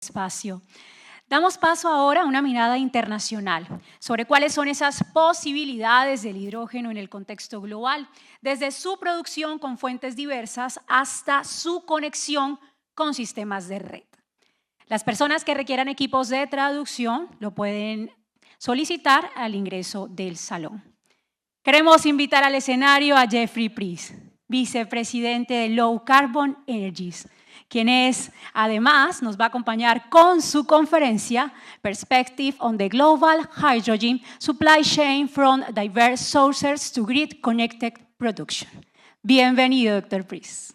espacio. Damos paso ahora a una mirada internacional sobre cuáles son esas posibilidades del hidrógeno en el contexto global, desde su producción con fuentes diversas hasta su conexión con sistemas de red. Las personas que requieran equipos de traducción lo pueden solicitar al ingreso del salón. Queremos invitar al escenario a Jeffrey Priest, vicepresidente de Low Carbon Energies, quien además nos va a acompañar con su conferencia Perspective on the Global Hydrogen Supply Chain from Diverse Sources to Grid Connected Production. Bienvenido, Dr. Priest.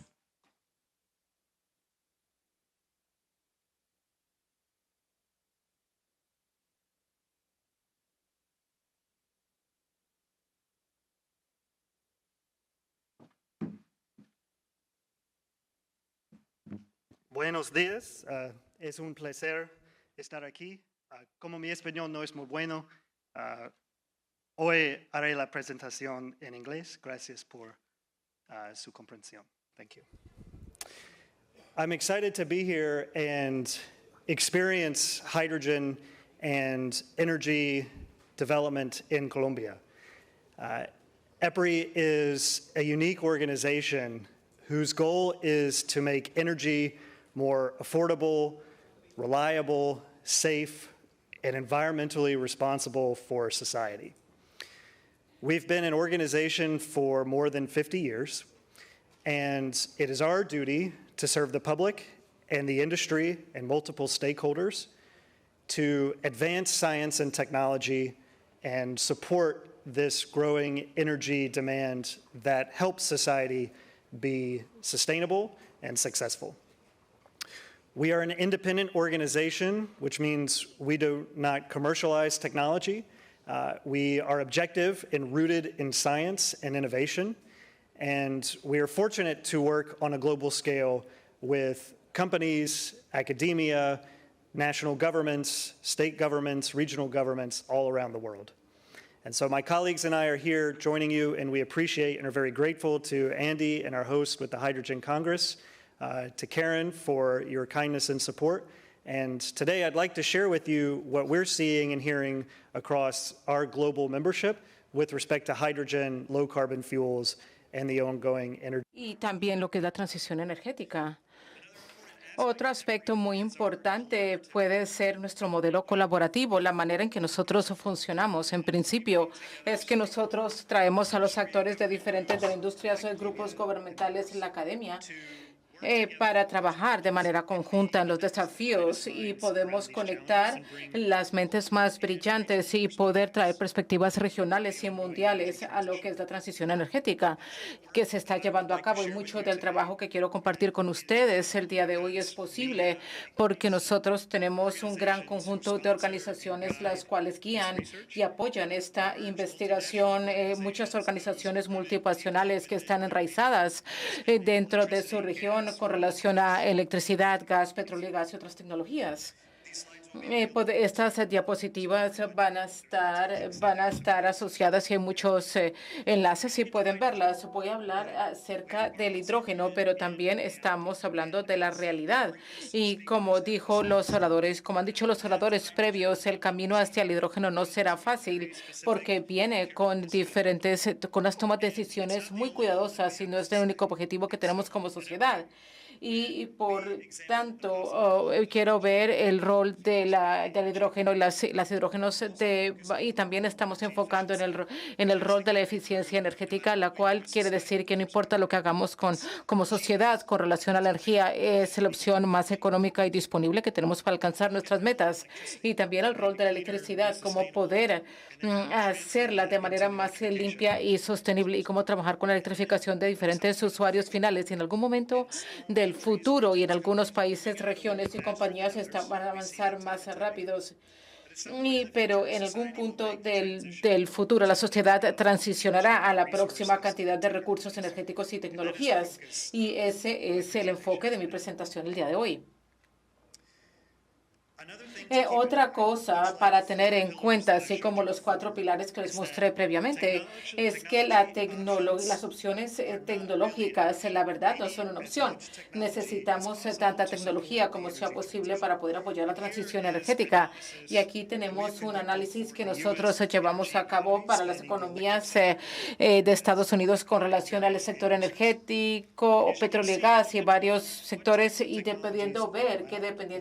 Buenos días, es un placer estar aquí. Como mi español no es muy bueno, hoy haré la presentación en inglés. Gracias por su comprensión. Thank you. I'm excited to be here and experience hydrogen and energy development in Colombia. EPRI is a unique organization whose goal is to make energy more affordable, reliable, safe, and environmentally responsible for society. We've been an organization for more than 50 years, and it is our duty to serve the public and the industry and multiple stakeholders to advance science and technology and support this growing energy demand that helps society be sustainable and successful. We are an independent organization, which means we do not commercialize technology. We are objective and rooted in science and innovation, and we are fortunate to work on a global scale with companies, academia, national governments, state governments, regional governments all around the world. And so my colleagues and I are here joining you, and we appreciate and are very grateful to Andy and our host with the Hydrogen Congress, to Karen for your kindness and support. And today I'd like to share with you what we're seeing and hearing across our global membership with respect to hydrogen, low carbon fuels, and the ongoing energy. Y también lo que es la transición energética. Otro aspecto muy importante puede ser nuestro modelo colaborativo, la manera en que nosotros funcionamos. En principio, es que nosotros traemos a los actores de diferentes de la industria, grupos gubernamentales, la academia, para trabajar de manera conjunta en los desafíos y podemos conectar las mentes más brillantes y poder traer perspectivas regionales y mundiales a lo que es la transición energética que se está llevando a cabo. Y mucho del trabajo que quiero compartir con ustedes el día de hoy es posible porque nosotros tenemos un gran conjunto de organizaciones las cuales guían y apoyan esta investigación, muchas organizaciones multinacionales que están enraizadas dentro de su región con relación a electricidad, gas, petróleo, gas y otras tecnologías. Estas diapositivas van a estar asociadas y hay muchos enlaces y pueden verlas. Voy a hablar acerca del hidrógeno, pero también estamos hablando de la realidad. Y como han dicho los oradores previos, el camino hacia el hidrógeno no será fácil porque viene con las tomas de decisiones muy cuidadosas y no es el único objetivo que tenemos como sociedad. Y por tanto, quiero ver el rol del hidrógeno y las hidrógenos y también estamos enfocando en el rol de la eficiencia energética, la cual quiere decir que no importa lo que hagamos como sociedad con relación a la energía, es la opción más económica y disponible que tenemos para alcanzar nuestras metas. Y también el rol de la electricidad, cómo poder hacerla de manera más limpia y sostenible y cómo trabajar con la electrificación de diferentes usuarios finales. Y en algún momento del futuro y en algunos países, regiones y compañías van a avanzar más rápidos. Pero en algún punto del futuro la sociedad transicionará a la próxima cantidad de recursos energéticos y tecnologías. Y ese es el enfoque de mi presentación el día de hoy. Otra cosa para tener en cuenta, así como los 4 pilares que les mostré previamente, es que las opciones tecnológicas, la verdad, no son una opción. Necesitamos tanta tecnología como sea posible para poder apoyar la transición energética. Y aquí tenemos un análisis que nosotros llevamos a cabo para las economías de Estados Unidos con relación al sector energético, petróleo y gas y varios sectores, y dependiendo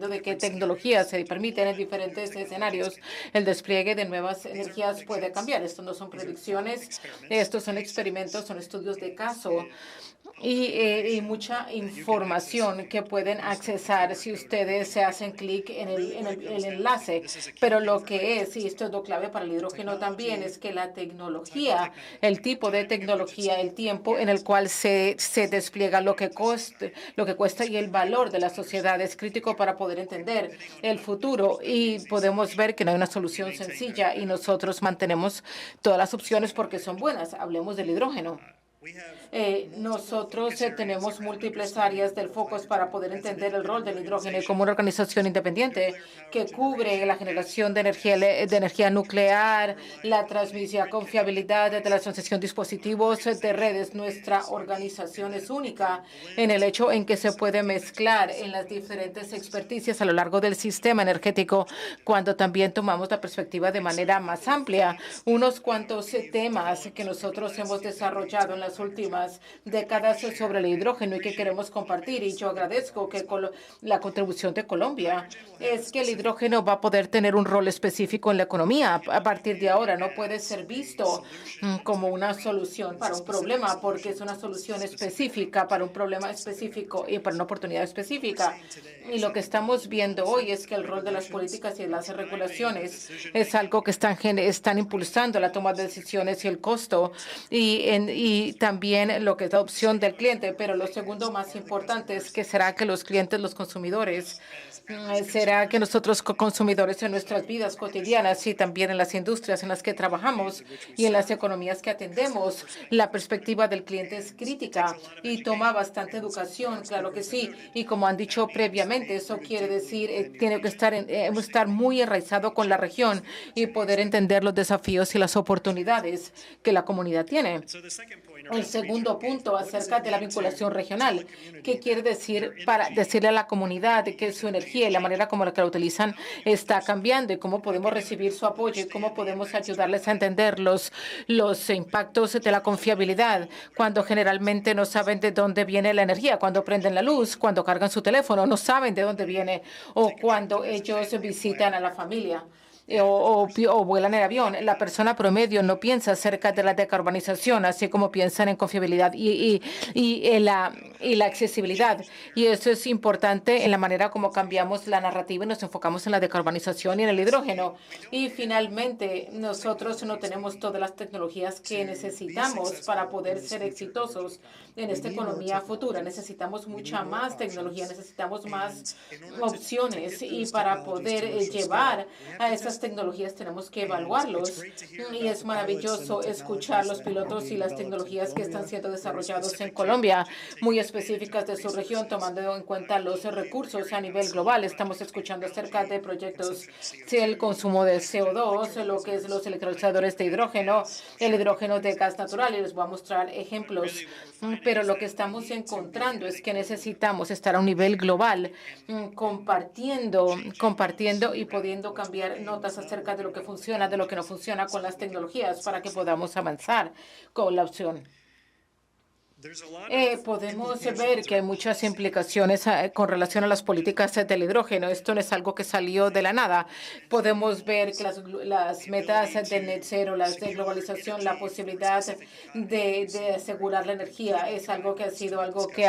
de qué tecnología se permiten en diferentes escenarios, el despliegue de nuevas energías puede cambiar. Estos no son predicciones, estos son experimentos, son estudios de caso y mucha información que pueden accesar si ustedes se hacen clic en el enlace. Pero lo que es, y esto es lo clave para el hidrógeno también, es que la tecnología, el tipo de tecnología, el tiempo en el cual se despliega lo que cuesta y el valor de la sociedad es crítico para poder entender el futuro. Y podemos ver que no hay una solución sencilla y nosotros mantenemos todas las opciones porque son buenas. Hablemos del hidrógeno. Nosotros tenemos múltiples áreas del foco para poder entender el rol del hidrógeno como una organización independiente que cubre la generación de energía nuclear, la transmisión, confiabilidad de la transmisión de dispositivos de redes. Nuestra organización es única en el hecho en que se puede mezclar en las diferentes experticias a lo largo del sistema energético cuando también tomamos la perspectiva de manera más amplia. Unos cuantos temas que nosotros hemos desarrollado en las últimas décadas sobre el hidrógeno y que queremos compartir, y yo agradezco que la contribución de Colombia, es que el hidrógeno va a poder tener un rol específico en la economía. A partir de ahora no puede ser visto como una solución para un problema, porque es una solución específica para un problema específico y para una oportunidad específica. Y lo que estamos viendo hoy es que el rol de las políticas y las regulaciones es algo que están impulsando la toma de decisiones y el costo y también lo que es la opción del cliente. Pero lo segundo más importante es que será que los clientes, los consumidores, será que nosotros consumidores en nuestras vidas cotidianas y también en las industrias en las que trabajamos y en las economías que atendemos, la perspectiva del cliente es crítica y toma bastante educación, claro que sí. Y como han dicho previamente, eso quiere decir tiene que estar muy enraizado con la región y poder entender los desafíos y las oportunidades que la comunidad tiene. El segundo punto acerca de la vinculación regional, ¿qué quiere decir para decirle a la comunidad que su energía y la manera como la que la utilizan está cambiando y cómo podemos recibir su apoyo y cómo podemos ayudarles a entender los impactos de la confiabilidad cuando generalmente no saben de dónde viene la energía, cuando prenden la luz, cuando cargan su teléfono, no saben de dónde viene, o cuando ellos visitan a la familia o vuelan en avión. La persona promedio no piensa acerca de la decarbonización, así como piensan en confiabilidad y la accesibilidad. Y eso es importante en la manera como cambiamos la narrativa y nos enfocamos en la decarbonización y en el hidrógeno. Y finalmente, nosotros no tenemos todas las tecnologías que necesitamos para poder ser exitosos en esta economía futura. Necesitamos mucha más tecnología, necesitamos más opciones, y para poder llevar a estas tecnologías tenemos que evaluarlos. Y es maravilloso escuchar los pilotos y las tecnologías que están siendo desarrollados en Colombia, muy específicas de su región, tomando en cuenta los recursos a nivel global. Estamos escuchando acerca de proyectos, el consumo de CO2, lo que es los electrolizadores de hidrógeno, el hidrógeno de gas natural, y les voy a mostrar ejemplos. Pero lo que estamos encontrando es que necesitamos estar a un nivel global, compartiendo y pudiendo cambiar notas acerca de lo que funciona, de lo que no funciona con las tecnologías para que podamos avanzar con la opción. Podemos ver que hay muchas implicaciones con relación a las políticas del hidrógeno. Esto no es algo que salió de la nada. Podemos ver que las metas de net cero, las de globalización, la posibilidad de asegurar la energía es algo que ha sido algo que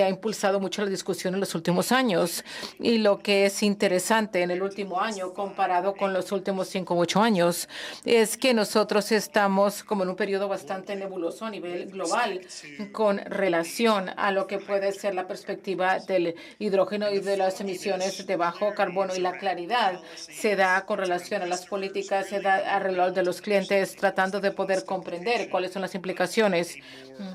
ha impulsado mucho la discusión en los últimos años. Y lo que es interesante en el último año comparado con los últimos 5 u 8 años es que nosotros estamos como en un periodo bastante nebuloso a nivel global. con relación a lo que puede ser la perspectiva del hidrógeno y de las emisiones de bajo carbono. Y la claridad se da con relación a las políticas, se da alrededor de los clientes, tratando de poder comprender cuáles son las implicaciones.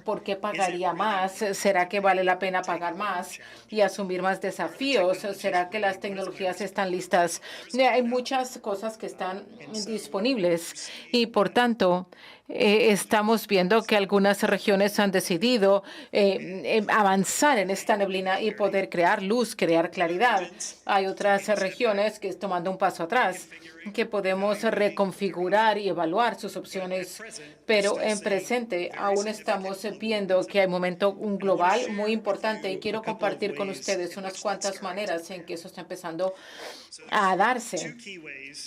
¿Por qué pagaría más? ¿Será que vale la pena pagar más y asumir más desafíos? ¿Será que las tecnologías están listas? Hay muchas cosas que están disponibles y, por tanto, estamos viendo que algunas regiones han decidido avanzar en esta neblina y poder crear luz, crear claridad. Hay otras regiones que están tomando un paso atrás, que podemos reconfigurar y evaluar sus opciones, pero en presente aún estamos viendo que hay un global muy importante y quiero compartir con ustedes unas cuantas maneras en que eso está empezando a darse.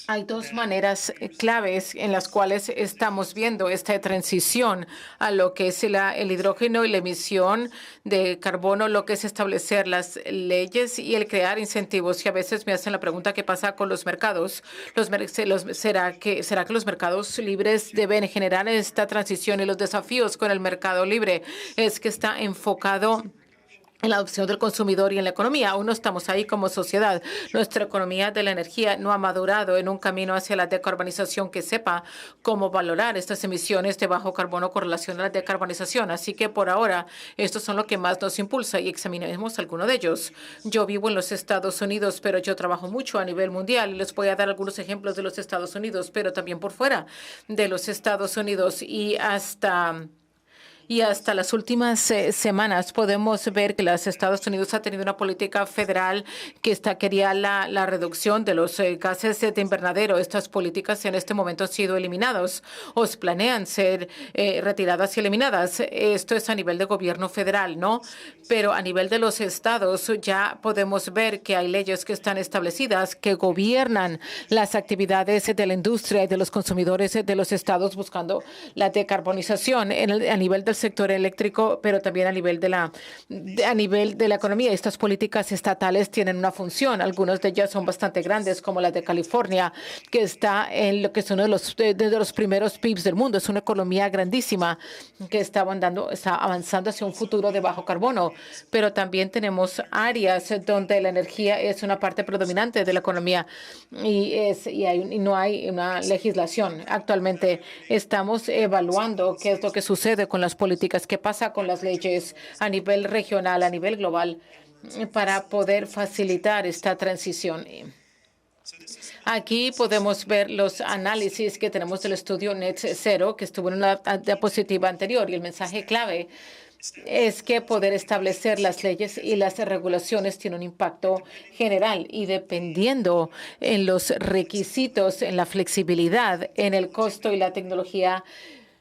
Hay dos maneras claves en las cuales estamos viendo esta transición a lo que es el hidrógeno y la emisión de carbono, lo que es establecer las leyes y el crear incentivos. Y a veces me hacen la pregunta, ¿qué pasa con los mercados? ¿Será que los mercados libres deben generar esta transición? Y los desafíos con el mercado libre es que está enfocado en la adopción del consumidor y en la economía. Aún no estamos ahí como sociedad. Nuestra economía de la energía no ha madurado en un camino hacia la decarbonización que sepa cómo valorar estas emisiones de bajo carbono con relación a la decarbonización. Así que por ahora, estos son lo que más nos impulsa y examinemos alguno de ellos. Yo vivo en los Estados Unidos, pero yo trabajo mucho a nivel mundial. Les voy a dar algunos ejemplos de los Estados Unidos, pero también por fuera de los Estados Unidos y hasta las últimas semanas podemos ver que los Estados Unidos ha tenido una política federal que quería la reducción de los gases de invernadero. Estas políticas en este momento han sido eliminadas o planean ser retiradas y eliminadas. Esto es a nivel de gobierno federal, ¿no? Pero a nivel de los estados ya podemos ver que hay leyes que están establecidas que gobiernan las actividades de la industria y de los consumidores de los estados buscando la decarbonización a nivel del sector eléctrico, pero también a nivel de la economía. Estas políticas estatales tienen una función. Algunas de ellas son bastante grandes, como la de California, que está en lo que es uno de los primeros PIBs del mundo. Es una economía grandísima que está avanzando hacia un futuro de bajo carbono. Pero también tenemos áreas donde la energía es una parte predominante de la economía y no hay una legislación. Actualmente estamos evaluando qué es lo que sucede con las políticas, qué pasa con las leyes a nivel regional, a nivel global, para poder facilitar esta transición. Aquí podemos ver los análisis que tenemos del estudio Net Zero, que estuvo en una diapositiva anterior, y el mensaje clave es que poder establecer las leyes y las regulaciones tiene un impacto general y dependiendo en los requisitos, en la flexibilidad, en el costo y la tecnología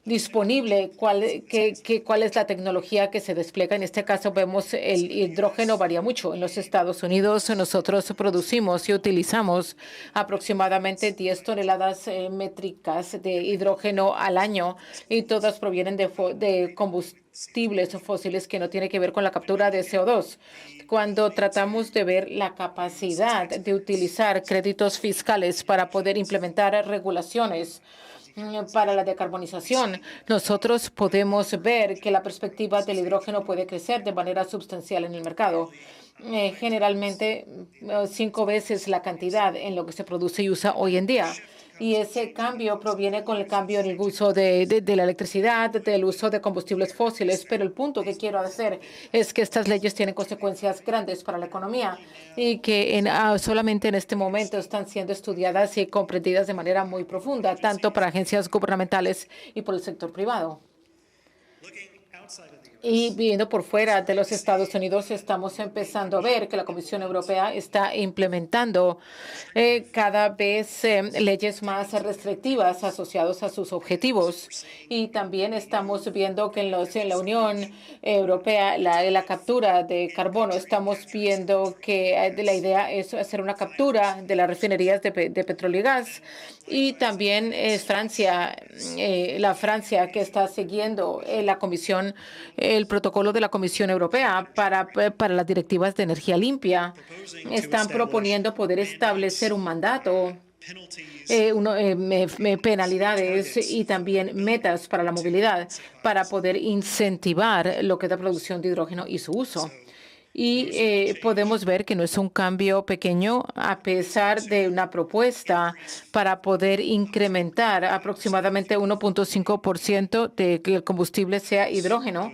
disponible, cuál es la tecnología que se despliega. En este caso vemos el hidrógeno varía mucho. En los Estados Unidos nosotros producimos y utilizamos aproximadamente 10 toneladas métricas de hidrógeno al año y todas provienen de combustibles fósiles que no tiene que ver con la captura de CO2. Cuando tratamos de ver la capacidad de utilizar créditos fiscales para poder implementar regulaciones para la decarbonización, nosotros podemos ver que la perspectiva del hidrógeno puede crecer de manera sustancial en el mercado. Generalmente 5 veces la cantidad en lo que se produce y usa hoy en día. Y ese cambio proviene con el cambio en el uso de la electricidad, del uso de combustibles fósiles. Pero el punto que quiero hacer es que estas leyes tienen consecuencias grandes para la economía y que solamente en este momento están siendo estudiadas y comprendidas de manera muy profunda, tanto para agencias gubernamentales y por el sector privado. Y viendo por fuera de los Estados Unidos, estamos empezando a ver que la Comisión Europea está implementando cada vez leyes más restrictivas asociadas a sus objetivos. Y también estamos viendo que en la Unión Europea, la captura de carbono, estamos viendo que la idea es hacer una captura de las refinerías de petróleo y gas. Y también es Francia que está siguiendo el protocolo de la Comisión Europea para las directivas de energía limpia. Están proponiendo poder establecer un mandato penalidades y también metas para la movilidad para poder incentivar lo que es la producción de hidrógeno y su uso. Y podemos ver que no es un cambio pequeño a pesar de una propuesta para poder incrementar aproximadamente 1.5% de que el combustible sea hidrógeno.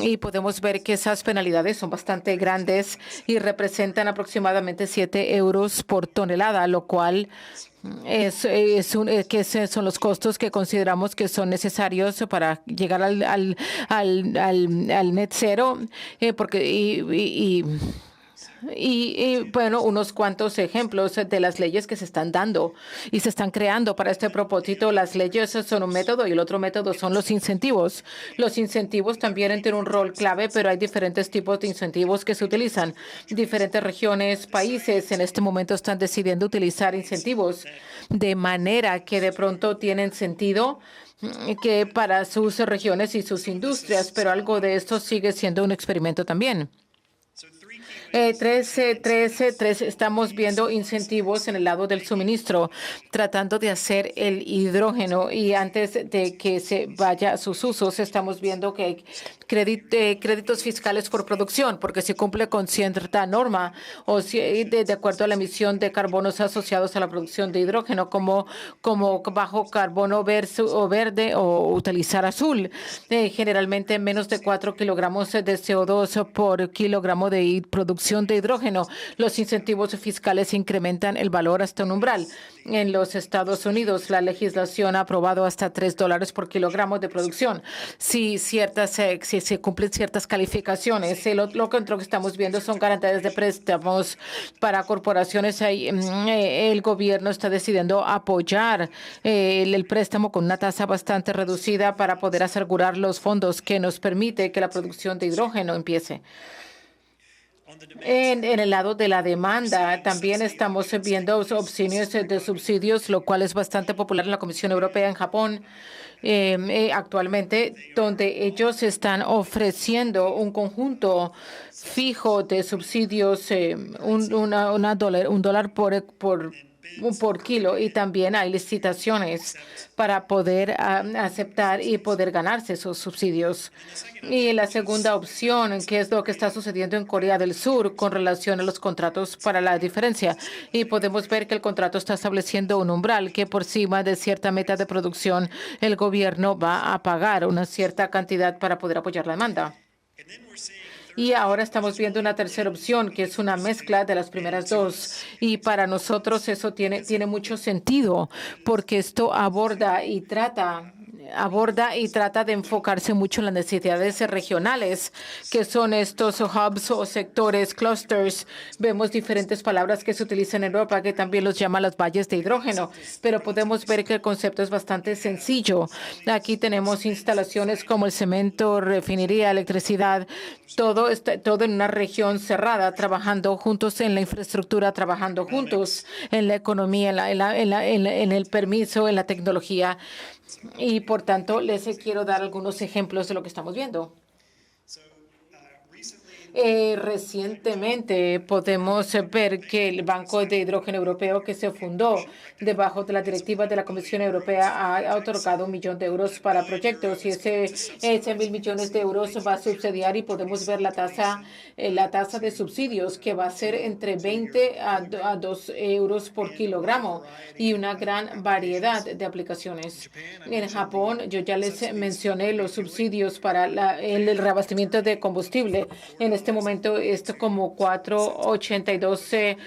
Y podemos ver que esas penalidades son bastante grandes y representan aproximadamente 7 euros por tonelada, lo cual que son los costos que consideramos que son necesarios para llegar al net cero, bueno, unos cuantos ejemplos de las leyes que se están dando y se están creando para este propósito. Las leyes son un método y el otro método son los incentivos. Los incentivos también tienen un rol clave, pero hay diferentes tipos de incentivos que se utilizan. Diferentes regiones, países en este momento están decidiendo utilizar incentivos de manera que de pronto tienen sentido que para sus regiones y sus industrias, pero algo de esto sigue siendo un experimento también. Estamos viendo incentivos en el lado del suministro, tratando de hacer el hidrógeno. Y antes de que se vaya a sus usos, estamos viendo que hay créditos fiscales por producción, porque se cumple con cierta norma o de acuerdo a la emisión de carbonos asociados a la producción de hidrógeno, como bajo carbono verde o utilizar azul. Generalmente menos de 4 kilogramos de CO2 por kilogramo de producción de hidrógeno. Los incentivos fiscales incrementan el valor hasta un umbral. En los Estados Unidos, la legislación ha aprobado hasta $3 por kilogramo de producción. Si se cumplen ciertas calificaciones, lo que estamos viendo son garantías de préstamos para corporaciones. El gobierno está decidiendo apoyar el préstamo con una tasa bastante reducida para poder asegurar los fondos que nos permite que la producción de hidrógeno empiece. En el lado de la demanda, también estamos viendo opciones de subsidios, lo cual es bastante popular en la Comisión Europea, en Japón, actualmente, donde ellos están ofreciendo un conjunto fijo de subsidios, $1 por kilo, y también hay licitaciones para poder aceptar y poder ganarse esos subsidios. Y la segunda opción, que es lo que está sucediendo en Corea del Sur con relación a los contratos para la diferencia. Y podemos ver que el contrato está estableciendo un umbral que por encima de cierta meta de producción el gobierno va a pagar una cierta cantidad para poder apoyar la demanda. Y ahora estamos viendo una tercera opción, que es una mezcla de las primeras dos. Y para nosotros eso tiene mucho sentido, porque esto aborda y trata de enfocarse mucho en las necesidades regionales, que son estos hubs o sectores, clusters. Vemos diferentes palabras que se utilizan en Europa, que también los llaman los valles de hidrógeno, pero podemos ver que el concepto es bastante sencillo. Aquí tenemos instalaciones como el cemento, refinería, electricidad, todo en una región cerrada, trabajando juntos en la infraestructura, trabajando juntos en la economía, en el permiso, en la tecnología. Y por tanto, les quiero dar algunos ejemplos de lo que estamos viendo. Recientemente podemos ver que el Banco de Hidrógeno Europeo, que se fundó debajo de la directiva de la Comisión Europea, ha otorgado $1 millón para proyectos, y ese 1.000 millones de euros va a subsidiar, y podemos ver la tasa de subsidios, que va a ser entre 20 a 2 euros por kilogramo, y una gran variedad de aplicaciones. En Japón, yo ya les mencioné los subsidios para el reabastecimiento de combustible. En este momento, esto como 4.82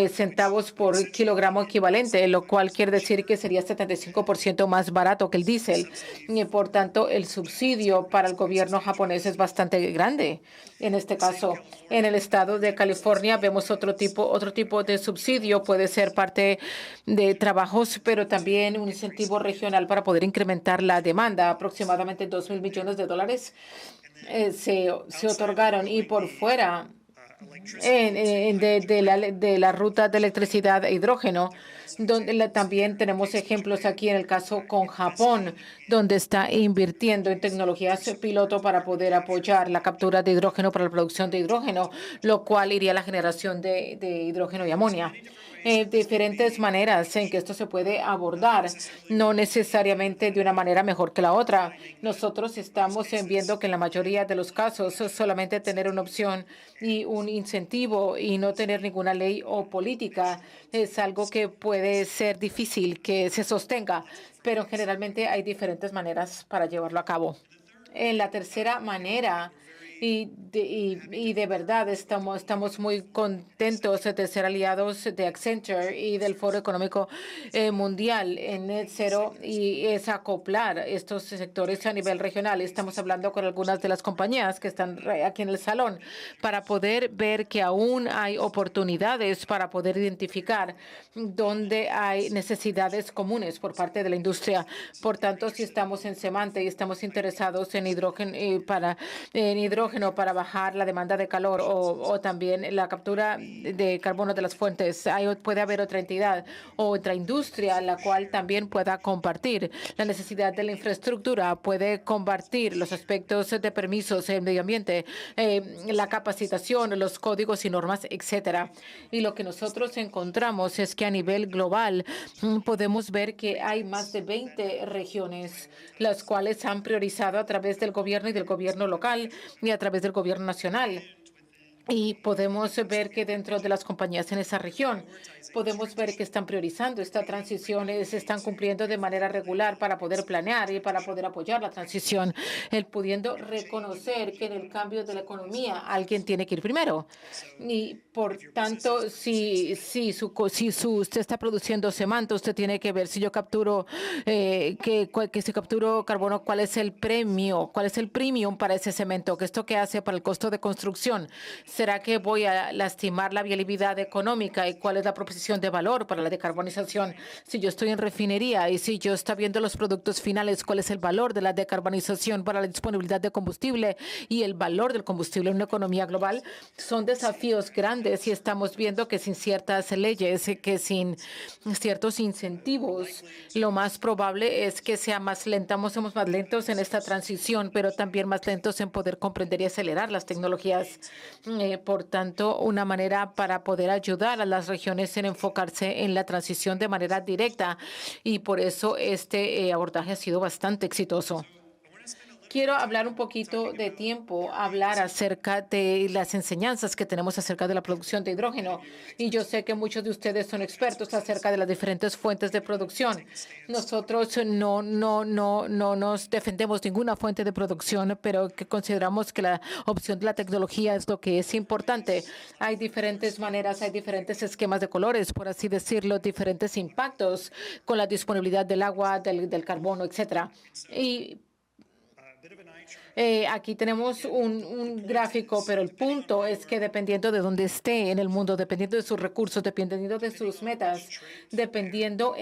centavos por kilogramo equivalente, lo cual quiere decir que sería 75% más barato que el diésel. Y por tanto, el subsidio para el gobierno japonés es bastante grande. En este caso, en el estado de California vemos otro tipo de subsidio. Puede ser parte de trabajos, pero también un incentivo regional para poder incrementar la demanda. Aproximadamente $2.000 millones se otorgaron, y por fuera de la ruta de electricidad e hidrógeno, donde también tenemos ejemplos aquí en el caso con Japón, donde está invirtiendo en tecnologías piloto para poder apoyar la captura de hidrógeno para la producción de hidrógeno, lo cual iría a la generación de hidrógeno y amonia. diferentes maneras en que esto se puede abordar, no necesariamente de una manera mejor que la otra. Nosotros estamos viendo que en la mayoría de los casos solamente tener una opción y un incentivo y no tener ninguna ley o política es algo que puede ser difícil que se sostenga, pero generalmente hay diferentes maneras para llevarlo a cabo. En la tercera manera, y de verdad estamos muy contentos de ser aliados de Accenture y del Foro Económico Mundial en Net Zero, y es acoplar estos sectores a nivel regional. Estamos hablando con algunas de las compañías que están aquí en el salón para poder ver que aún hay oportunidades para poder identificar dónde hay necesidades comunes por parte de la industria. Por tanto, si estamos en Semante y estamos interesados en hidrógeno, para bajar la demanda de calor o también la captura de carbono de las fuentes, puede haber otra entidad o otra industria la cual también pueda compartir la necesidad de la infraestructura, puede compartir los aspectos de permisos, el medio ambiente, la capacitación, los códigos y normas, etcétera. Y lo que nosotros encontramos es que a nivel global podemos ver que hay más de 20 regiones las cuales han priorizado a través del gobierno y del gobierno local y a través del gobierno nacional. Y podemos ver que dentro de las compañías en esa región, podemos ver que están priorizando esta transición, se están cumpliendo de manera regular para poder planear y para poder apoyar la transición, pudiendo reconocer que en el cambio de la economía alguien tiene que ir primero. Y por tanto, si usted está produciendo cemento, usted tiene que ver si yo capturo, que si capturo carbono, cuál es el premio, cuál es el premium para ese cemento, que esto que hace para el costo de construcción. ¿Será que voy a lastimar la viabilidad económica? ¿Y cuál es la proposición de valor para la decarbonización? Si yo estoy en refinería y si yo estoy viendo los productos finales, ¿cuál es el valor de la decarbonización para la disponibilidad de combustible y el valor del combustible en una economía global? Son desafíos grandes y estamos viendo que sin ciertas leyes, que sin ciertos incentivos, lo más probable es que seamos más lentos en esta transición, pero también más lentos en poder comprender y acelerar las tecnologías. Por tanto, una manera para poder ayudar a las regiones en enfocarse en la transición de manera directa, y por eso este abordaje ha sido bastante exitoso. Quiero hablar un poquito de tiempo, hablar acerca de las enseñanzas que tenemos acerca de la producción de hidrógeno. Y yo sé que muchos de ustedes son expertos acerca de las diferentes fuentes de producción. Nosotros no nos defendemos ninguna fuente de producción, pero que consideramos que la opción de la tecnología es lo que es importante. Hay diferentes maneras, hay diferentes esquemas de colores, por así decirlo, diferentes impactos con la disponibilidad del agua, del carbono, etcétera. Y aquí tenemos un gráfico, pero el punto es que dependiendo de dónde esté en el mundo, dependiendo de sus recursos, dependiendo de sus metas, dependiendo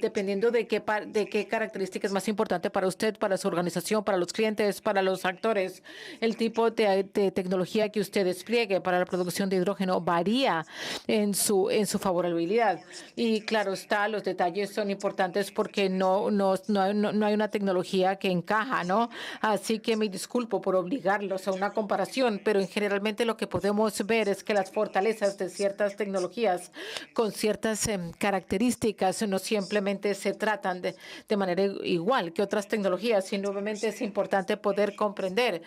dependiendo de qué característica es más importante para usted, para su organización, para los clientes, para los actores, el tipo de tecnología que usted despliegue para la producción de hidrógeno varía en su favorabilidad. Y claro está, los detalles son importantes porque no hay una tecnología que encaja, ¿no? Así que me disculpo por obligarlos a una comparación, pero generalmente lo que podemos ver es que las fortalezas de ciertas tecnologías con ciertas características no simplemente se tratan de manera igual que otras tecnologías, y nuevamente es importante poder comprender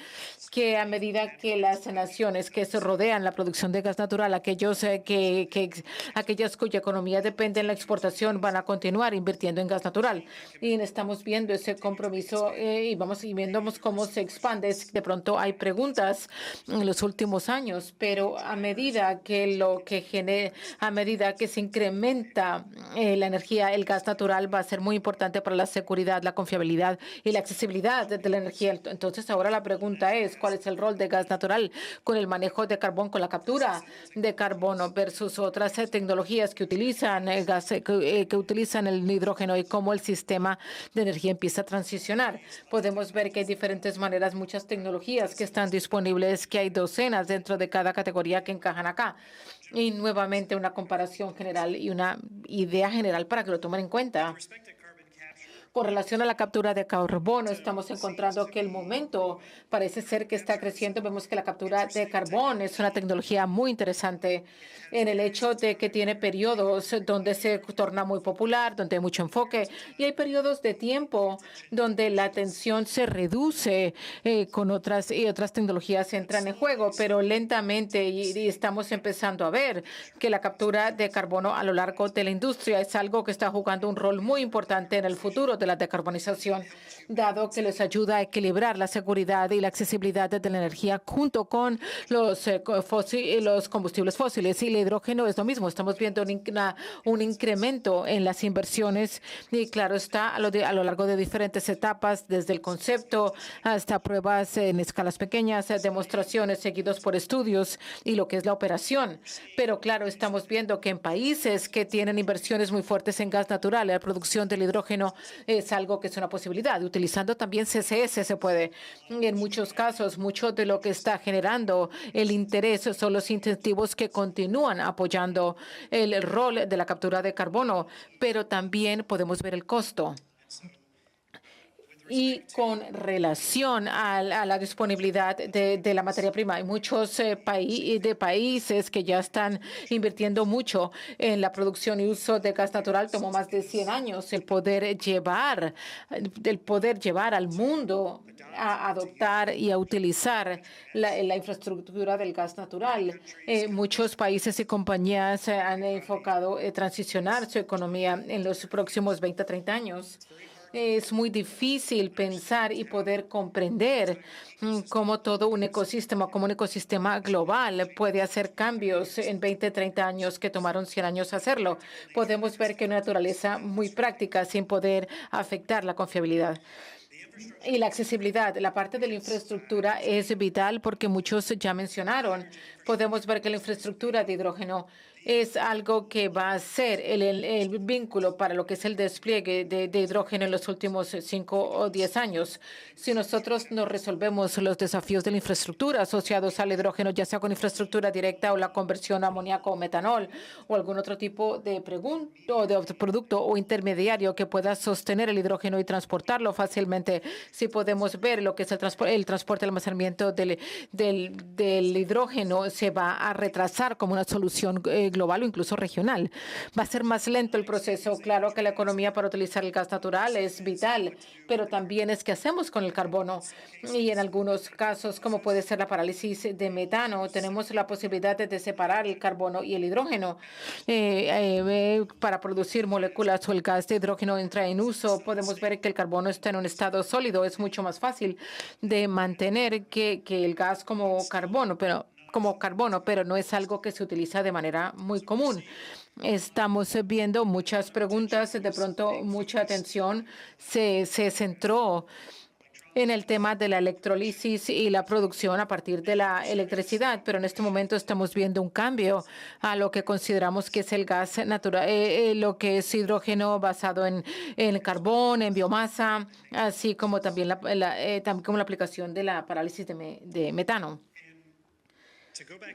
que a medida que las naciones que se rodean la producción de gas natural, aquellas cuya economía depende de la exportación, van a continuar invirtiendo en gas natural. Y estamos viendo ese compromiso y viendo cómo se expande. De pronto hay preguntas en los últimos años, pero a medida que se incrementa la energía, el gas natural va a ser muy importante para la seguridad, la confiabilidad y la accesibilidad de la energía. Entonces ahora la pregunta es, ¿cuál es el rol de gas natural con el manejo de carbón, con la captura de carbono versus otras tecnologías que utilizan el gas, que utilizan el hidrógeno, y cómo el sistema de energía empieza a transicionar? Podemos ver que hay diferentes maneras, muchas tecnologías que están disponibles, que hay docenas dentro de cada categoría que encajan acá. Y nuevamente una comparación general y una idea general para que lo tomen en cuenta. Con relación a la captura de carbono, estamos encontrando que el momento parece ser que está creciendo. Vemos que la captura de carbón es una tecnología muy interesante en el hecho de que tiene periodos donde se torna muy popular, donde hay mucho enfoque, y hay periodos de tiempo donde la atención se reduce con otras tecnologías entran en juego, pero lentamente y estamos empezando a ver que la captura de carbono a lo largo de la industria es algo que está jugando un rol muy importante en el futuro de la decarbonización, dado que les ayuda a equilibrar la seguridad y la accesibilidad de la energía junto con los combustibles fósiles. Y el hidrógeno es lo mismo. Estamos viendo un incremento en las inversiones y claro está a lo largo de diferentes etapas, desde el concepto hasta pruebas en escalas pequeñas, demostraciones seguidos por estudios y lo que es la operación. Pero claro, estamos viendo que en países que tienen inversiones muy fuertes en gas natural, la producción del hidrógeno es algo que es una posibilidad. Utilizando también CCS se puede. En muchos casos, mucho de lo que está generando el interés son los incentivos que continúan apoyando el rol de la captura de carbono, pero también podemos ver el costo. Y con relación a la disponibilidad de la materia prima, hay muchos países que ya están invirtiendo mucho en la producción y uso de gas natural. Tomó más de 100 años el poder llevar al mundo a adoptar y a utilizar la infraestructura del gas natural. Muchos países y compañías han enfocado transicionar su economía en los próximos 20 a 30 años. Es muy difícil pensar y poder comprender cómo todo un ecosistema, como un ecosistema global, puede hacer cambios en 20, 30 años que tomaron 100 años hacerlo. Podemos ver que una naturaleza muy práctica sin poder afectar la confiabilidad. Y la accesibilidad, la parte de la infraestructura es vital porque muchos ya mencionaron. Podemos ver que la infraestructura de hidrógeno es algo que va a ser el vínculo para lo que es el despliegue de hidrógeno en los últimos 5 o 10 años. Si nosotros no resolvemos los desafíos de la infraestructura asociados al hidrógeno, ya sea con infraestructura directa o la conversión a amoníaco o metanol o algún otro tipo de producto o intermediario que pueda sostener el hidrógeno y transportarlo fácilmente, si podemos ver lo que es el transporte, el almacenamiento del hidrógeno se va a retrasar como una solución global o incluso regional. Va a ser más lento el proceso. Claro que la economía para utilizar el gas natural es vital, pero también es qué hacemos con el carbono. Y en algunos casos, como puede ser la parálisis de metano, tenemos la posibilidad de separar el carbono y el hidrógeno para producir moléculas o el gas de hidrógeno entra en uso. Podemos ver que el carbono está en un estado sólido. Es mucho más fácil de mantener que el gas como carbono, pero no es algo que se utiliza de manera muy común. Estamos viendo muchas preguntas, de pronto mucha atención se centró en el tema de la electrólisis y la producción a partir de la electricidad, pero en este momento estamos viendo un cambio a lo que consideramos que es el gas natural, lo que es hidrógeno basado en carbón, en biomasa, así como también también como la aplicación de la parálisis de metano.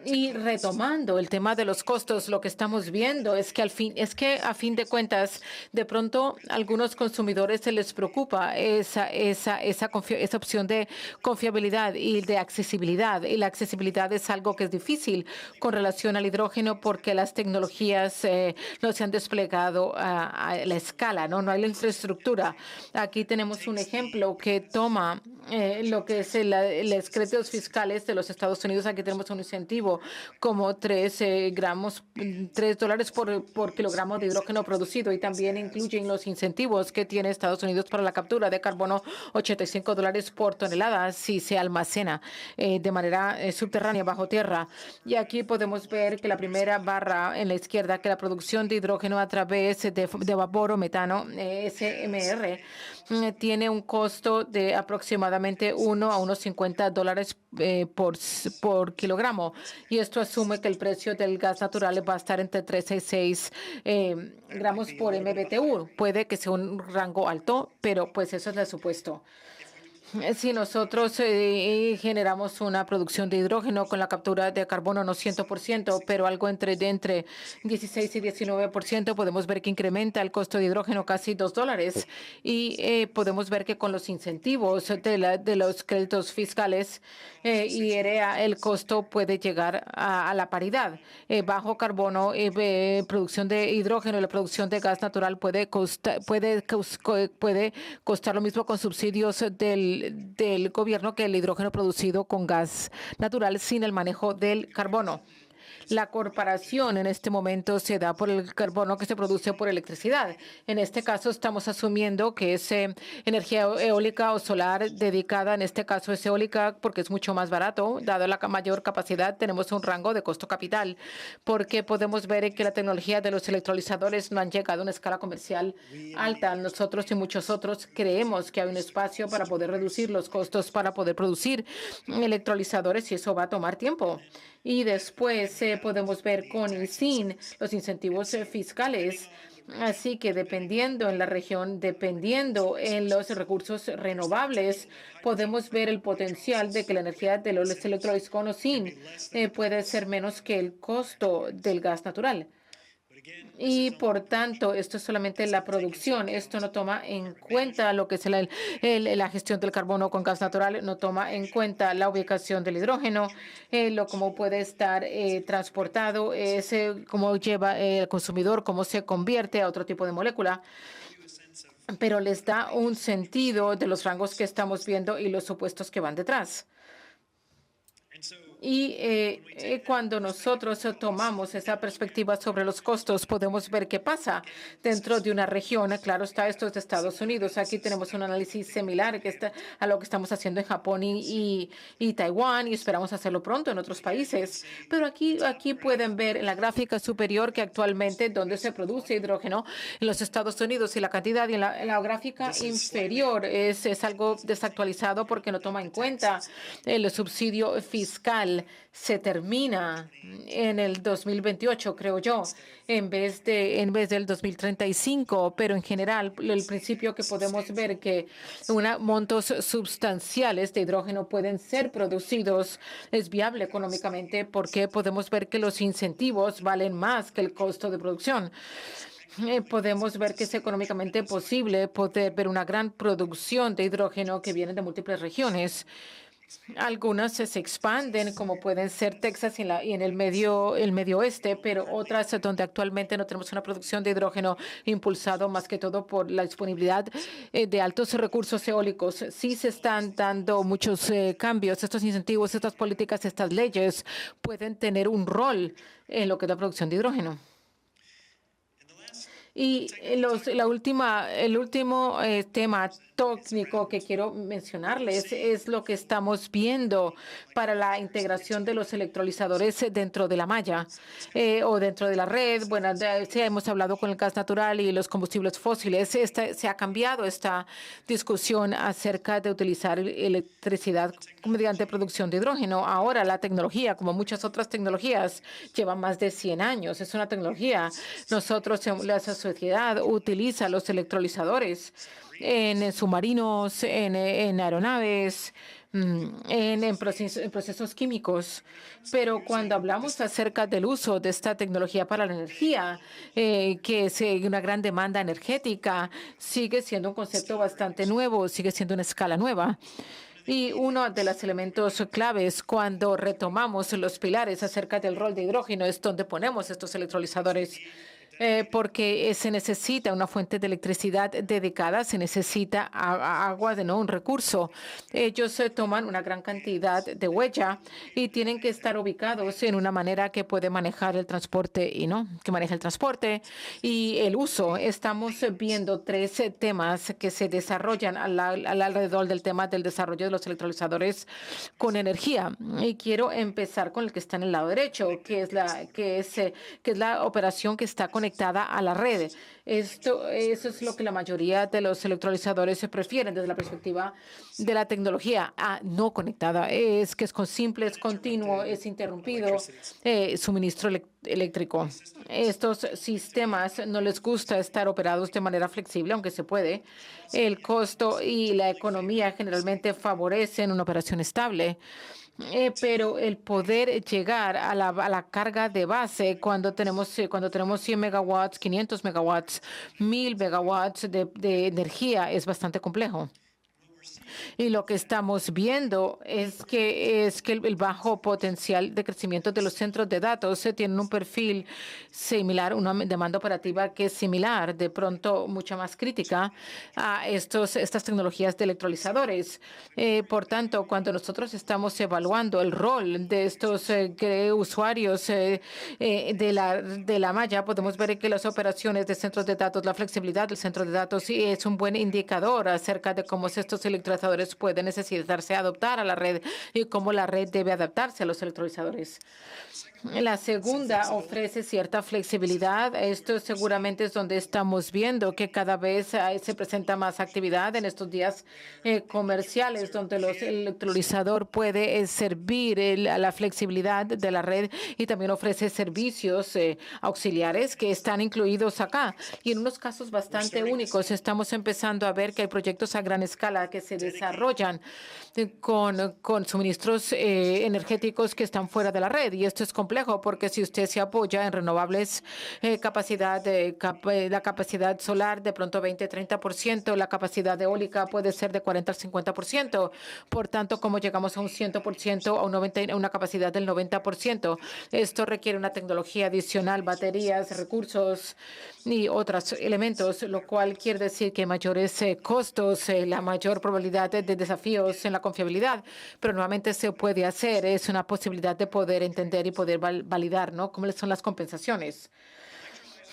Y retomando el tema de los costos, lo que estamos viendo es que a fin de cuentas, de pronto a algunos consumidores se les preocupa esa opción de confiabilidad y de accesibilidad. Y la accesibilidad es algo que es difícil con relación al hidrógeno porque las tecnologías no se han desplegado a la escala, ¿no? No hay la infraestructura. Aquí tenemos un ejemplo que toma lo que es los créditos fiscales de los Estados Unidos. Aquí tenemos un incentivo como $3 por kilogramo de hidrógeno producido, y también incluyen los incentivos que tiene Estados Unidos para la captura de carbono, $85 por tonelada si se almacena de manera subterránea bajo tierra. Y aquí podemos ver que la primera barra en la izquierda, que la producción de hidrógeno a través de vapor o metano, SMR, tiene un costo de aproximadamente $1 a unos $50 por kilogramo. Y esto asume que el precio del gas natural va a estar entre 13 y 6 gramos por MBTU. Puede que sea un rango alto, pero pues eso es el supuesto. Si nosotros generamos una producción de hidrógeno con la captura de carbono, no 100%, pero algo entre 16 y 19%, podemos ver que incrementa el costo de hidrógeno casi $2. Y podemos ver que con los incentivos de los créditos fiscales y IREA, el costo puede llegar a la paridad. Bajo carbono, producción de hidrógeno y la producción de gas natural puede costar lo mismo con subsidios del gobierno que el hidrógeno producido con gas natural sin el manejo del carbono. La comparación en este momento se da por el carbono que se produce por electricidad. En este caso estamos asumiendo que es energía eólica o solar dedicada, en este caso es eólica porque es mucho más barato. Dado la mayor capacidad, tenemos un rango de costo capital, porque podemos ver que la tecnología de los electrolizadores no han llegado a una escala comercial alta. Nosotros y muchos otros creemos que hay un espacio para poder reducir los costos para poder producir electrolizadores y eso va a tomar tiempo. Y después podemos ver con y sin los incentivos fiscales. Así que dependiendo en la región, dependiendo en los recursos renovables, podemos ver el potencial de que la energía de los electrolizados con o sin puede ser menos que el costo del gas natural. Y por tanto, esto es solamente la producción. Esto no toma en cuenta lo que es la gestión del carbono con gas natural, no toma en cuenta la ubicación del hidrógeno, cómo puede estar transportado, cómo lleva el consumidor, cómo se convierte a otro tipo de molécula. Pero les da un sentido de los rangos que estamos viendo y los supuestos que van detrás. Y cuando nosotros tomamos esa perspectiva sobre los costos, podemos ver qué pasa dentro de una región. Claro está, esto es de Estados Unidos. Aquí tenemos un análisis similar a lo que estamos haciendo en Japón y Taiwán, y esperamos hacerlo pronto en otros países. Pero aquí pueden ver en la gráfica superior que actualmente donde se produce hidrógeno en los Estados Unidos y la cantidad, y en la gráfica inferior es algo desactualizado porque no toma en cuenta el subsidio fiscal. Se termina en el 2028, creo yo, en vez del 2035, pero en general el principio que podemos ver que montos sustanciales de hidrógeno pueden ser producidos es viable económicamente, porque podemos ver que los incentivos valen más que el costo de producción. Podemos ver que es económicamente posible poder ver una gran producción de hidrógeno que viene de múltiples regiones. Algunas se expanden, como pueden ser Texas y en el medio oeste, pero otras donde actualmente no tenemos una producción de hidrógeno impulsado más que todo por la disponibilidad de altos recursos eólicos. Sí se están dando muchos cambios. Estos incentivos, estas políticas, estas leyes pueden tener un rol en lo que es la producción de hidrógeno. Y el último tema técnico que quiero mencionarles es lo que estamos viendo para la integración de los electrolizadores dentro de la malla o dentro de la red. Bueno, hemos hablado con el gas natural y los combustibles fósiles. Se ha cambiado esta discusión acerca de utilizar electricidad mediante producción de hidrógeno. Ahora la tecnología, como muchas otras tecnologías, lleva más de 100 años. Es una tecnología. Nosotros, la sociedad utiliza los electrolizadores en submarinos, en aeronaves, en procesos químicos. Pero cuando hablamos acerca del uso de esta tecnología para la energía, que es una gran demanda energética, sigue siendo un concepto bastante nuevo, sigue siendo una escala nueva. Y uno de los elementos claves cuando retomamos los pilares acerca del rol de hidrógeno es donde ponemos estos electrolizadores. Porque se necesita una fuente de electricidad dedicada, se necesita agua, de no un recurso. Ellos toman una gran cantidad de huella y tienen que estar ubicados en una manera que puede manejar el transporte que maneja el transporte y el uso. Estamos viendo 3 temas que se desarrollan alrededor del tema del desarrollo de los electrolizadores con energía. Y quiero empezar con el que está en el lado derecho, que es la operación que está conectada conectada a la red. Eso es lo que la mayoría de los electrolizadores se prefieren desde la perspectiva de la tecnología no conectada. Es que es simple, es continuo, es interrumpido, suministro eléctrico. Estos sistemas no les gusta estar operados de manera flexible, aunque se puede. El costo y la economía generalmente favorecen una operación estable. Pero el poder llegar a la carga de base cuando tenemos 100 megawatts, 500 megawatts, 1000 megawatts de energía es bastante complejo. Y lo que estamos viendo es que el bajo potencial de crecimiento de los centros de datos tienen un perfil similar, una demanda operativa que es similar, de pronto mucha más crítica a estas tecnologías de electrolizadores. Por tanto, cuando nosotros estamos evaluando el rol de estos usuarios de la malla, podemos ver que las operaciones de centros de datos, la flexibilidad del centro de datos es un buen indicador acerca de cómo estos electrolizadores pueden necesitarse adaptar a la red y cómo la red debe adaptarse a los electrolizadores. La segunda ofrece cierta flexibilidad. Esto seguramente es donde estamos viendo que cada vez se presenta más actividad en estos días comerciales, donde el electrolizador puede servir a la flexibilidad de la red y también ofrece servicios auxiliares que están incluidos acá. Y en unos casos bastante únicos estamos empezando a ver que hay proyectos a gran escala que se desarrollan con suministros energéticos que están fuera de la red. Y esto es complejo porque si usted se apoya en renovables, la capacidad solar de pronto 20-30%, la capacidad eólica puede ser de 40 al 50%. Por tanto, como llegamos a un 100%, a una capacidad del 90%, esto requiere una tecnología adicional, baterías, recursos y otros elementos, lo cual quiere decir que mayores costos, la mayor probabilidad de desafíos en la confiabilidad, pero nuevamente se puede hacer. Es una posibilidad de poder entender y poder validar, ¿no? ¿Cómo son las compensaciones?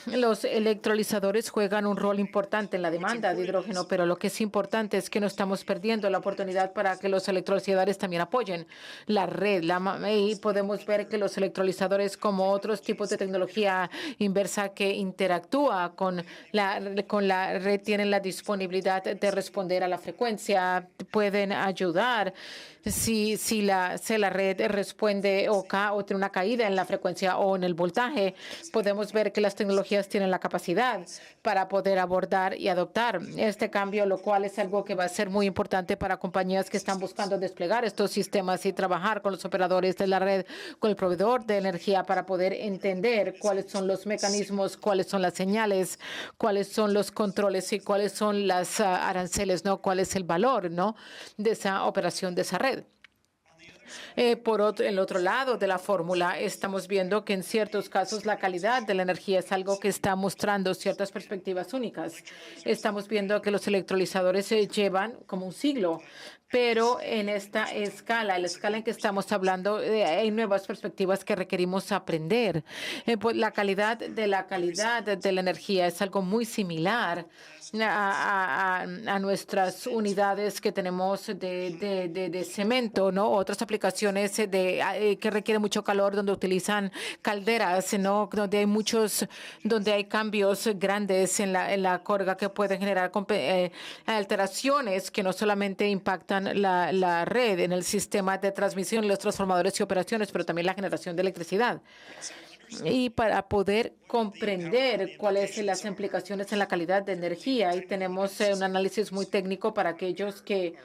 Los electrolizadores juegan un rol importante en la demanda de hidrógeno, pero lo que es importante es que no estamos perdiendo la oportunidad para que los electrolizadores también apoyen la red. Y podemos ver que los electrolizadores, como otros tipos de tecnología inversa que interactúa con la red, tienen la disponibilidad de responder a la frecuencia, pueden ayudar. Si la red responde o tiene una caída en la frecuencia o en el voltaje, podemos ver que las tecnologías tienen la capacidad para poder abordar y adoptar este cambio, lo cual es algo que va a ser muy importante para compañías que están buscando desplegar estos sistemas y trabajar con los operadores de la red, con el proveedor de energía para poder entender cuáles son los mecanismos, cuáles son las señales, cuáles son los controles y cuáles son las aranceles, ¿no? Cuál es el valor, ¿no? De esa operación, de esa red. El otro lado de la fórmula, estamos viendo que en ciertos casos la calidad de la energía es algo que está mostrando ciertas perspectivas únicas. Estamos viendo que los electrolizadores se llevan como un siglo, pero en esta escala, la escala en que estamos hablando, hay nuevas perspectivas que requerimos aprender. Pues la calidad de la energía es algo muy similar a nuestras unidades que tenemos de cemento, ¿no? Otras aplicaciones que requieren mucho calor, donde utilizan calderas, ¿no? Donde hay cambios grandes en la carga que pueden generar alteraciones que no solamente impactan la red en el sistema de transmisión, los transformadores y operaciones, pero también la generación de electricidad. Y para poder comprender cuáles son las implicaciones en la calidad de energía, y tenemos un análisis muy técnico para aquellos que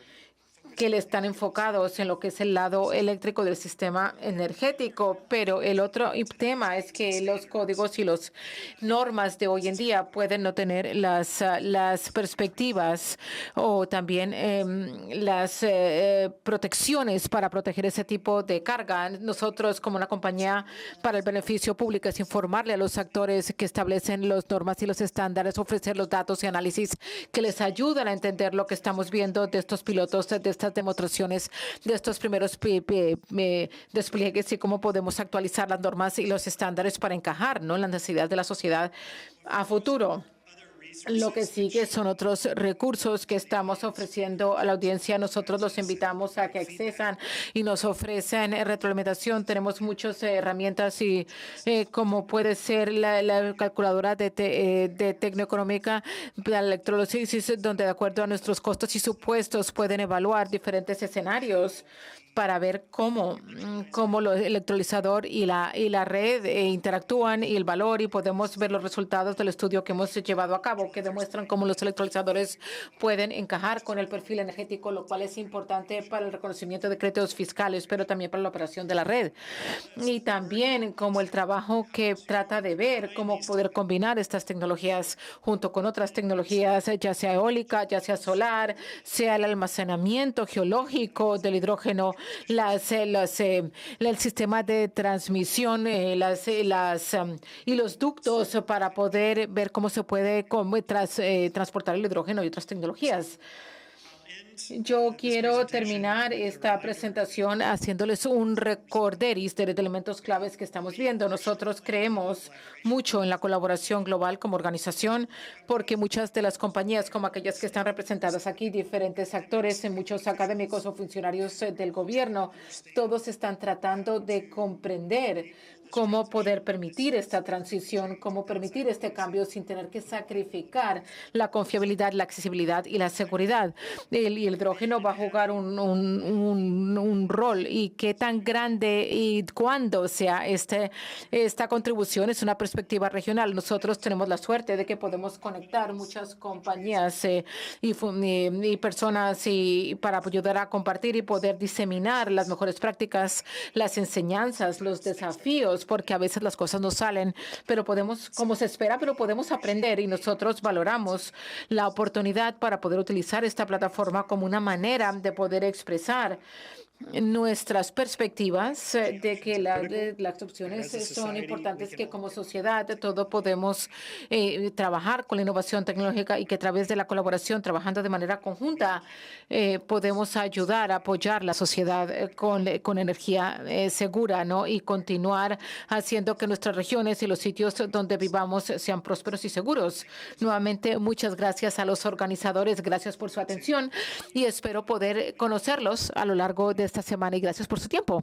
le están enfocados en lo que es el lado eléctrico del sistema energético. Pero el otro tema es que los códigos y las normas de hoy en día pueden no tener las perspectivas o también las protecciones para proteger ese tipo de carga. Nosotros, como una compañía para el beneficio público, es informarle a los actores que establecen las normas y los estándares, ofrecer los datos y análisis que les ayudan a entender lo que estamos viendo de estos pilotos, de estas demostraciones, de estos primeros despliegues y cómo podemos actualizar las normas y los estándares para encajar, ¿no?, en las necesidades de la sociedad a futuro. Lo que sigue son otros recursos que estamos ofreciendo a la audiencia. Nosotros los invitamos a que accesan y nos ofrecen retroalimentación. Tenemos muchas herramientas y como puede ser la calculadora de tecnoeconómica, la electrolisis, donde de acuerdo a nuestros costos y supuestos pueden evaluar diferentes escenarios para ver cómo el electrolizador y la red interactúan y el valor, y podemos ver los resultados del estudio que hemos llevado a cabo que demuestran cómo los electrolizadores pueden encajar con el perfil energético, lo cual es importante para el reconocimiento de créditos fiscales, pero también para la operación de la red. Y también como el trabajo que trata de ver cómo poder combinar estas tecnologías junto con otras tecnologías, ya sea eólica, ya sea solar, sea el almacenamiento geológico del hidrógeno, el sistema de transmisión y los ductos para poder ver cómo se puede transportar el hidrógeno y otras tecnologías. Yo quiero terminar esta presentación haciéndoles un recorderis de elementos claves que estamos viendo. Nosotros creemos mucho en la colaboración global como organización porque muchas de las compañías, como aquellas que están representadas aquí, diferentes actores, muchos académicos o funcionarios del gobierno, todos están tratando de comprender cómo poder permitir esta transición, cómo permitir este cambio sin tener que sacrificar la confiabilidad, la accesibilidad y la seguridad. El hidrógeno va a jugar un rol, y qué tan grande y cuándo sea esta contribución es una perspectiva regional. Nosotros tenemos la suerte de que podemos conectar muchas compañías y personas para ayudar a compartir y poder diseminar las mejores prácticas, las enseñanzas, los desafíos, porque a veces las cosas no salen, pero podemos, como se espera, pero podemos aprender, y nosotros valoramos la oportunidad para poder utilizar esta plataforma como una manera de poder expresar nuestras perspectivas de que las opciones son importantes, que como sociedad todos podemos trabajar con la innovación tecnológica y que a través de la colaboración, trabajando de manera conjunta, podemos ayudar a apoyar la sociedad con energía segura, ¿no? Y continuar haciendo que nuestras regiones y los sitios donde vivamos sean prósperos y seguros. Nuevamente, muchas gracias a los organizadores, gracias por su atención y espero poder conocerlos a lo largo de esta semana y gracias por su tiempo.